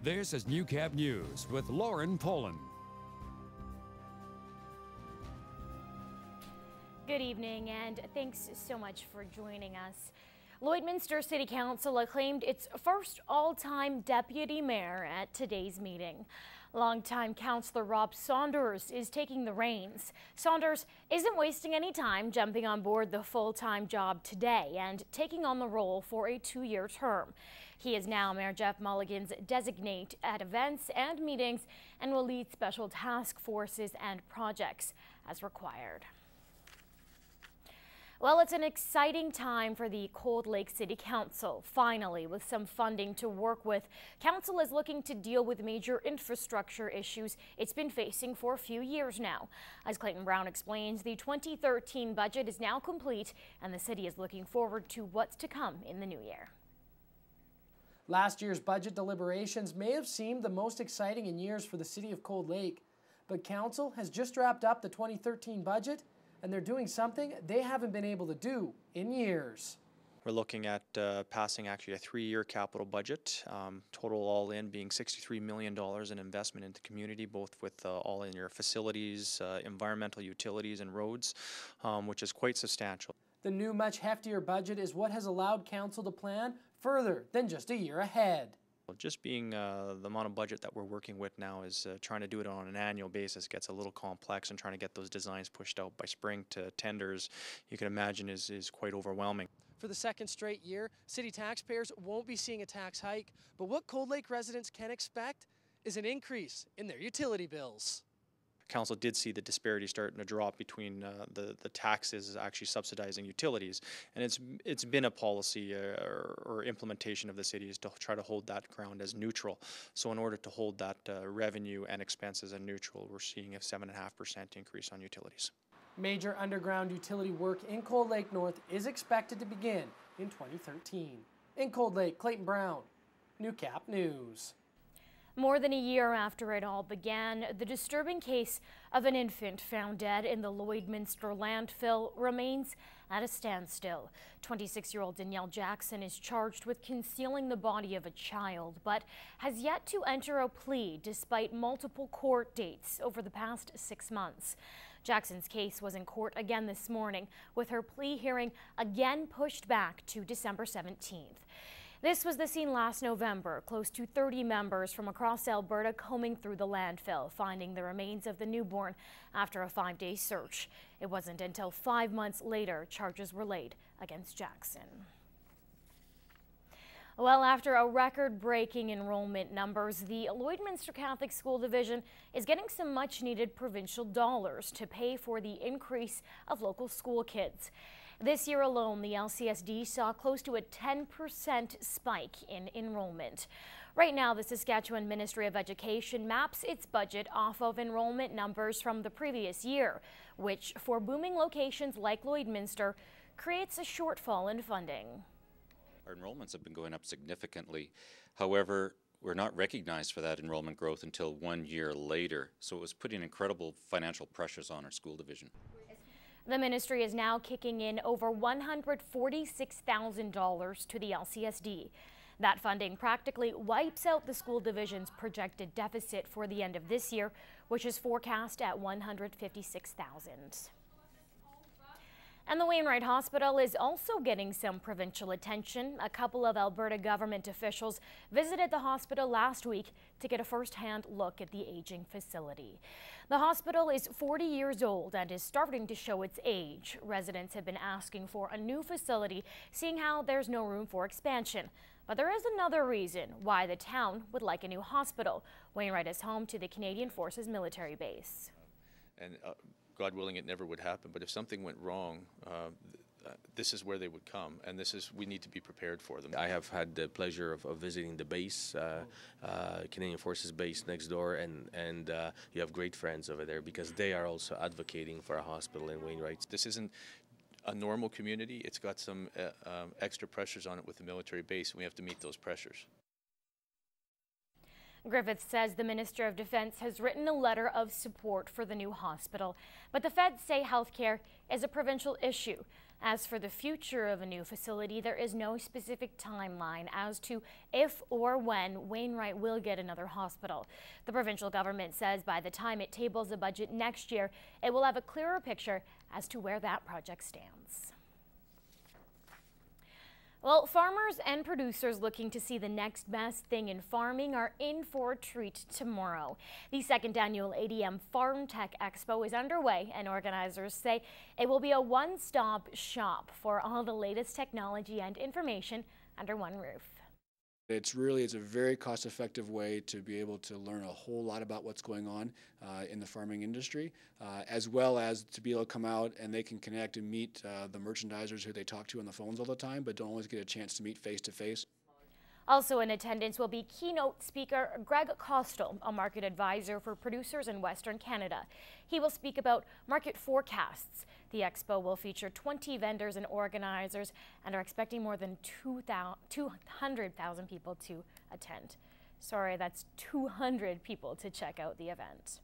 This is Newcap News with Lauren Poland. Good evening and thanks so much for joining us. Lloydminster City Council acclaimed its first all-time deputy mayor at today's meeting. Longtime councillor Rob Saunders is taking the reins. Saunders isn't wasting any time jumping on board the full-time job today and taking on the role for a 2-year term. He is now Mayor Jeff Mulligan's designate at events and meetings and will lead special task forces and projects as required. Well, it's an exciting time for the Cold Lake City Council. Finally, with some funding to work with, Council is looking to deal with major infrastructure issues it's been facing for a few years now. As Clayton Brown explains, the 2013 budget is now complete and the city is looking forward to what's to come in the new year. Last year's budget deliberations may have seemed the most exciting in years for the city of Cold Lake, but Council has just wrapped up the 2013 budget and they're doing something they haven't been able to do in years. We're looking at passing actually a 3-year capital budget, total all in being $63 million in investment into the community, both with all in your facilities, environmental utilities and roads, which is quite substantial. The new much heftier budget is what has allowed Council to plan further than just a year ahead. Just being the amount of budget that we're working with now is trying to do it on an annual basis gets a little complex, and trying to get those designs pushed out by spring to tenders, you can imagine is quite overwhelming. For the second straight year, city taxpayers won't be seeing a tax hike, but what Cold Lake residents can expect is an increase in their utility bills. Council did see the disparity starting to drop between the taxes actually subsidizing utilities, and it's been a policy or implementation of the city is to try to hold that ground as neutral. So in order to hold that revenue and expenses as neutral, we're seeing a 7.5% increase on utilities. Major underground utility work in Cold Lake North is expected to begin in 2013. In Cold Lake, Clayton Brown, Newcap News. More than a year after it all began, the disturbing case of an infant found dead in the Lloydminster landfill remains at a standstill. 26-year-old Danielle Jackson is charged with concealing the body of a child, but has yet to enter a plea despite multiple court dates over the past 6 months. Jackson's case was in court again this morning, with her plea hearing again pushed back to December 17th. This was the scene last November, close to 30 members from across Alberta combing through the landfill, finding the remains of the newborn after a 5-day search. It wasn't until 5 months later charges were laid against Jackson. Well, after a record-breaking enrollment numbers, the Lloydminster Catholic School Division is getting some much-needed provincial dollars to pay for the increase of local school kids. This year alone, the LCSD saw close to a 10% spike in enrollment. Right now, the Saskatchewan Ministry of Education maps its budget off of enrollment numbers from the previous year, which, for booming locations like Lloydminster, creates a shortfall in funding. Our enrollments have been going up significantly. However, we're not recognized for that enrollment growth until 1 year later, so it was putting incredible financial pressures on our school division. The ministry is now kicking in over $146,000 to the LCSD. That funding practically wipes out the school division's projected deficit for the end of this year, which is forecast at $156,000. And the Wainwright Hospital is also getting some provincial attention. A couple of Alberta government officials visited the hospital last week to get a first-hand look at the aging facility. The hospital is 40 years old and is starting to show its age. Residents have been asking for a new facility, seeing how there's no room for expansion. But there is another reason why the town would like a new hospital. Wainwright is home to the Canadian Forces military base. God willing, it never would happen, but if something went wrong, this is where they would come, and we need to be prepared for them. I have had the pleasure of visiting the base, Canadian Forces base next door, and you have great friends over there because they are also advocating for a hospital in Wainwright. This isn't a normal community. It's got some extra pressures on it with the military base, and we have to meet those pressures. Griffith says the Minister of Defense has written a letter of support for the new hospital, but the feds say healthcare is a provincial issue. As for the future of a new facility, there is no specific timeline as to if or when Wainwright will get another hospital. The provincial government says by the time it tables a budget next year, it will have a clearer picture as to where that project stands. Well, farmers and producers looking to see the next best thing in farming are in for a treat tomorrow. The second annual ADMpharm Expo is underway, and organizers say it will be a one-stop shop for all the latest technology and information under one roof. It's a very cost-effective way to be able to learn a whole lot about what's going on in the farming industry, as well as to be able to come out and they can connect and meet the merchandisers who they talk to on the phones all the time, but don't always get a chance to meet face-to-face. Also in attendance will be keynote speaker Greg Costel, a market advisor for producers in Western Canada. He will speak about market forecasts. The expo will feature 20 vendors and organizers and are expecting more than 200,000 people to attend. Sorry, that's 200 people to check out the event.